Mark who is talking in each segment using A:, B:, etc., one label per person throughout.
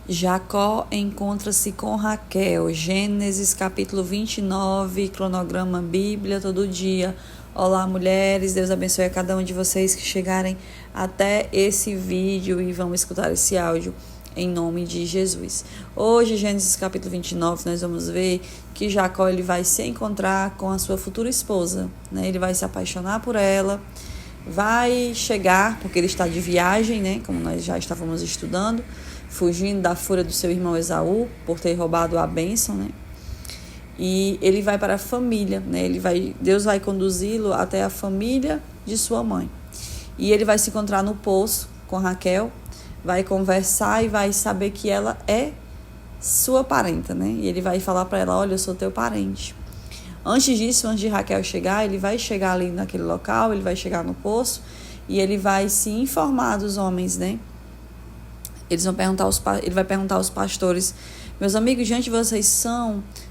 A: Jacó encontra-se com Raquel, Gênesis capítulo 29, cronograma Bíblia todo dia. Olá, mulheres, Deus abençoe a cada um de vocês que chegarem até esse vídeo e vão escutar esse áudio em nome de Jesus. Hoje, Gênesis capítulo 29, nós vamos ver que Jacó ele vai se encontrar com a sua futura esposa, né? Ele vai se apaixonar por ela, vai chegar, porque ele está de viagem, né? Como nós já estávamos estudando, fugindo da fúria do seu irmão Esaú por ter roubado a bênção, né? E ele vai para a família, né? Deus vai conduzi-lo até a família de sua mãe. E ele vai se encontrar no poço com Raquel, vai conversar e vai saber que ela é sua parenta, né? E ele vai falar para ela: olha, eu sou teu parente. Antes disso, antes de Raquel chegar, ele vai chegar ali naquele local, ele vai chegar no poço e ele vai se informar dos homens, né? Ele vai perguntar aos pastores: meus amigos, diante de vocês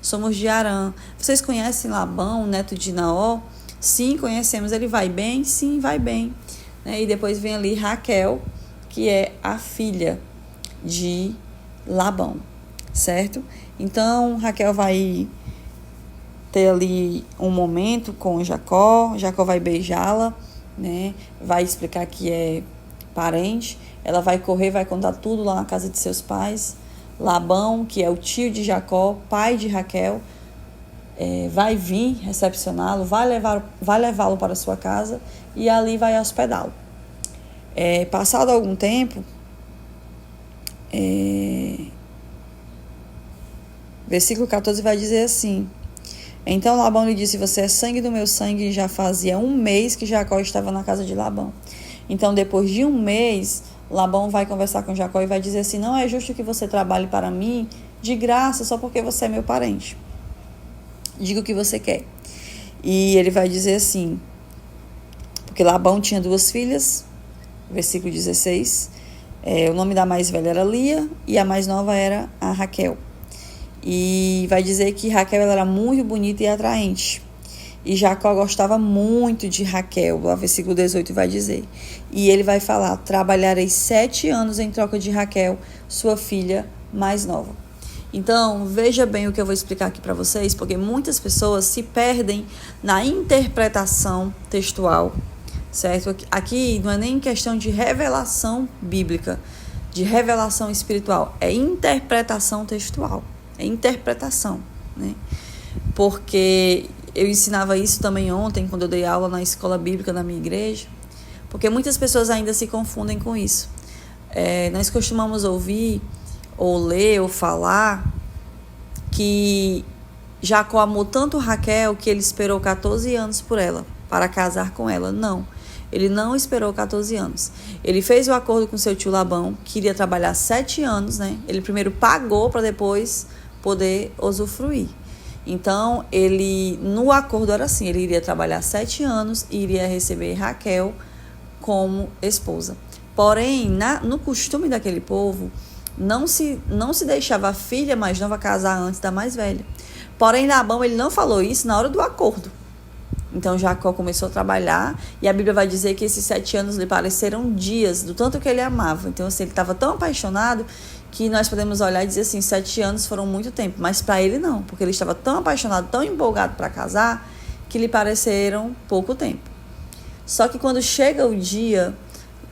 A: somos de Arã. Vocês conhecem Labão, neto de Naó? Sim, conhecemos. Ele vai bem? Sim, vai bem. E depois vem ali Raquel, que é a filha de Labão, certo? Então, Raquel vai ter ali um momento com Jacó vai beijá-la, né? Vai explicar que é parente. Ela vai correr, vai contar tudo lá na casa de seus pais. Labão, que é o tio de Jacó, pai de Raquel, vai vir recepcioná-lo, vai levá-lo para sua casa e ali vai hospedá-lo. Passado algum tempo, versículo 14 vai dizer assim: então Labão lhe disse: você é sangue do meu sangue. E já fazia 1 mês que Jacó estava na casa de Labão. Então, depois de 1 mês, Labão vai conversar com Jacó e vai dizer assim: não é justo que você trabalhe para mim de graça só porque você é meu parente. Diga o que você quer. E ele vai dizer assim, porque Labão tinha 2 filhas, versículo 16, o nome da mais velha era Lia e a mais nova era a Raquel. E vai dizer que Raquel ela era muito bonita e atraente. E Jacó gostava muito de Raquel, o versículo 18 vai dizer. E ele vai falar: trabalharei 7 anos em troca de Raquel, sua filha mais nova. Então, veja bem o que eu vou explicar aqui para vocês, porque muitas pessoas se perdem na interpretação textual, certo? Aqui não é nem questão de revelação bíblica, de revelação espiritual, é interpretação textual, é interpretação, né? Porque eu ensinava isso também ontem, quando eu dei aula na escola bíblica da minha igreja, porque muitas pessoas ainda se confundem com isso. Nós costumamos ouvir, ou ler, ou falar, que Jacó amou tanto Raquel que ele esperou 14 anos por ela, para casar com ela. Não, ele não esperou 14 anos. Ele fez o acordo com seu tio Labão, que iria trabalhar 7 anos, né? Ele primeiro pagou para depois poder usufruir. Então, no acordo era assim: ele iria trabalhar 7 anos e iria receber Raquel como esposa. Porém, no costume daquele povo, não se deixava a filha mais nova casar antes da mais velha. Porém, Labão ele não falou isso na hora do acordo. Então, Jacó começou a trabalhar e a Bíblia vai dizer que esses 7 anos lhe pareceram dias, do tanto que ele amava. Então, assim, ele estava tão apaixonado que nós podemos olhar e dizer assim: 7 anos foram muito tempo. Mas para ele não, porque ele estava tão apaixonado, tão empolgado para casar, que lhe pareceram pouco tempo. Só que quando chega o dia,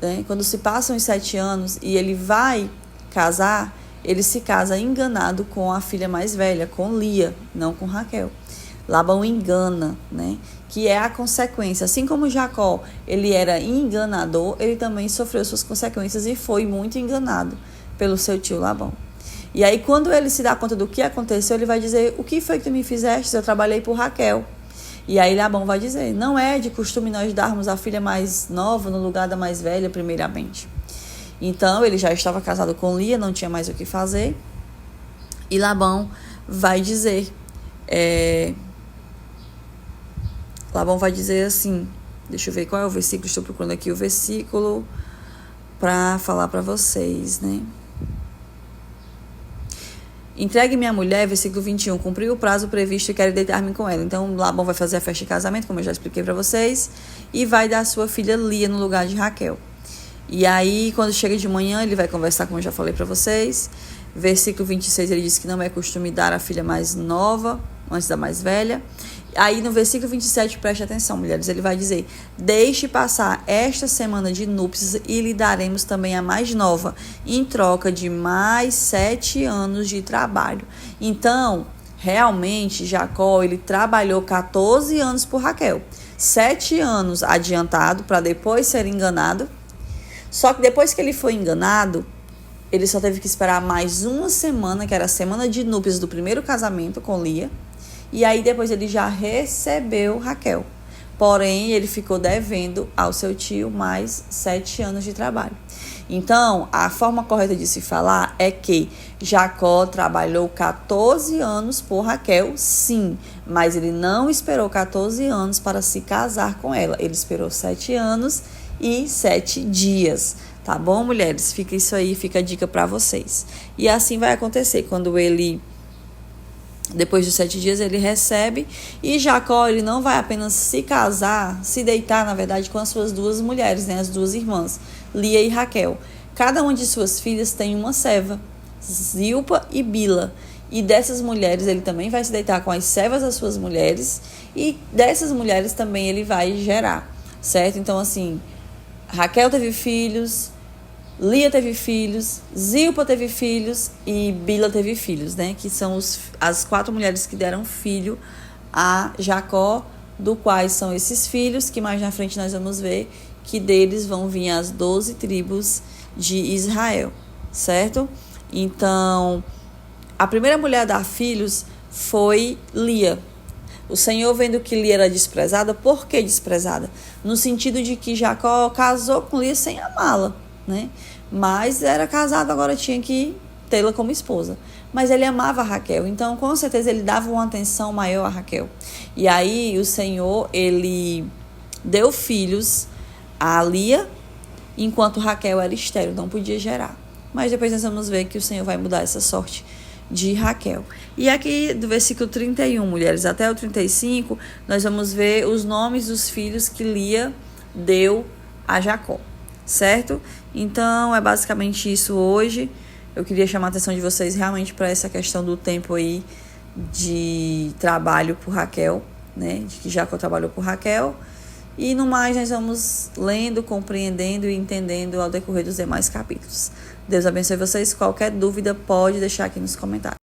A: né, quando se passam os 7 anos e ele vai casar, ele se casa enganado com a filha mais velha, com Lia, não com Raquel. Labão engana, né? Que é a consequência. Assim como Jacó, ele era enganador, ele também sofreu suas consequências e foi muito enganado pelo seu tio Labão. E aí, quando ele se dá conta do que aconteceu, ele vai dizer: o que foi que tu me fizeste? Eu trabalhei por Raquel. E aí Labão vai dizer: não é de costume nós darmos a filha mais nova no lugar da mais velha primeiramente. Então, ele já estava casado com Lia, não tinha mais o que fazer. E Labão vai dizer... Labão vai dizer assim, deixa eu ver qual é o versículo, estou procurando aqui o versículo para falar para vocês, né? Entregue minha mulher, versículo 21, cumpri o prazo previsto e quero deitar-me com ela. Então, Labão vai fazer a festa de casamento, como eu já expliquei para vocês, e vai dar a sua filha Lia no lugar de Raquel. E aí, quando chega de manhã, ele vai conversar, como eu já falei para vocês, Versículo 26, ele diz que não é costume dar a filha mais nova antes da mais velha. Aí no versículo 27, preste atenção, mulheres, ele vai dizer: deixe passar esta semana de núpcias e lhe daremos também a mais nova, em troca de mais 7 anos de trabalho. Então, realmente, Jacó, ele trabalhou 14 anos por Raquel. 7 anos adiantado para depois ser enganado. Só que depois que ele foi enganado, ele só teve que esperar mais uma semana, que era a semana de núpcias do primeiro casamento com Lia. E aí depois ele já recebeu Raquel. Porém, ele ficou devendo ao seu tio mais 7 anos de trabalho. Então, a forma correta de se falar é que Jacó trabalhou 14 anos por Raquel, sim. Mas ele não esperou 14 anos para se casar com ela. Ele esperou 7 anos e 7 dias. Tá bom, mulheres? Fica isso aí, fica a dica para vocês. E assim vai acontecer quando ele... Depois dos 7 dias ele recebe, e Jacó, ele não vai apenas se casar, se deitar, na verdade, com as suas 2 mulheres, né, as 2 irmãs, Lia e Raquel. Cada uma de suas filhas tem uma serva, Zilpa e Bila. E dessas mulheres ele também vai se deitar com as servas das suas mulheres, e dessas mulheres também ele vai gerar, certo? Então, assim, Raquel teve filhos, Lia teve filhos, Zilpa teve filhos e Bila teve filhos, né? Que são as 4 mulheres que deram filho a Jacó, do quais são esses filhos, que mais na frente nós vamos ver que deles vão vir as 12 tribos de Israel, certo? Então, a primeira mulher a dar filhos foi Lia. O Senhor, vendo que Lia era desprezada, por que desprezada? No sentido de que Jacó casou com Lia sem amá-la, né? Mas era casado, agora tinha que tê-la como esposa. Mas ele amava a Raquel, então com certeza ele dava uma atenção maior a Raquel. E aí o Senhor, ele deu filhos a Lia, enquanto Raquel era estéril, não podia gerar. Mas depois nós vamos ver que o Senhor vai mudar essa sorte de Raquel. E aqui do versículo 31, mulheres, até o 35, nós vamos ver os nomes dos filhos que Lia deu a Jacó, certo? Então, é basicamente isso hoje. Eu queria chamar a atenção de vocês realmente para essa questão do tempo aí de trabalho por Raquel, né? De que Jacó trabalhou por Raquel. E no mais, nós vamos lendo, compreendendo e entendendo ao decorrer dos demais capítulos. Deus abençoe vocês. Qualquer dúvida, pode deixar aqui nos comentários.